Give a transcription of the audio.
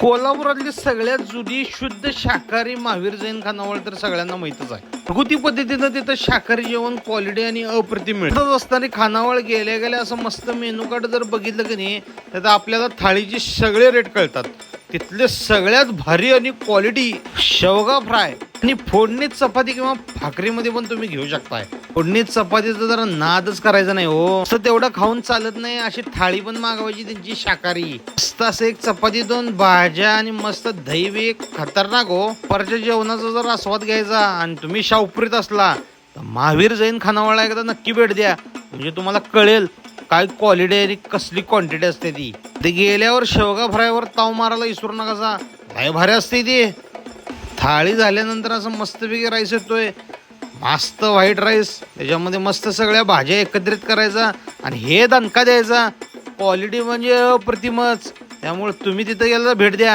कोल्हापुरातली सगळ्यात जुनी शुद्ध शाकाहारी महावीर जैन खानावळ तर सगळ्यांना माहितच आहे. घरगुती पद्धतीनं तिथं शाकाहारी जेवण क्वालिटी आणि अप्रतिम मिळतं. असताना खानावळ गेल्या गेल्या असं मस्त मेनू कार्ड जर बघितलं की नाही तर आपल्याला थाळीचे सगळे रेट कळतात. तिथले सगळ्यात भारी आणि क्वालिटी शेवगा फ्राय आणि फोडणीत चपाती किंवा भाकरीमध्ये पण तुम्ही घेऊ शकताय. फोडणीत चपातीचा जरा नादच करायचा नाही हो. असं तेवढं खाऊन चालत नाही, अशी थाळी पण मागवायची त्यांची शाकाहारी. मस्त असं एक चपाती, 2 भाज्या आणि मस्त दही बी एक खतरनाक हो. परच्या जेवणाचा जर आस्वाद घ्यायचा आणि तुम्ही शाहूपुरीत असला तर महावीर जैन खानावळला एकदा नक्की भेट द्या. म्हणजे तुम्हाला कळेल काय क्वालिटी आणि कसली क्वांटिटी असते ती. ते गेल्यावर शेवगा फ्रायवर ताव मारायला विसरू नका, लय भारी असते ती. थाळी झाल्यानंतर असं मस्तपैकी राईस येतोय, मस्त व्हाईट राईस, त्याच्यामध्ये मस्त सगळ्या भाज्या एकत्रित करायचा आणि हे दणका द्यायचा. क्वालिटी म्हणजे अप्रतिमच. त्यामुळे तुम्ही तिथं गेला भेट द्या.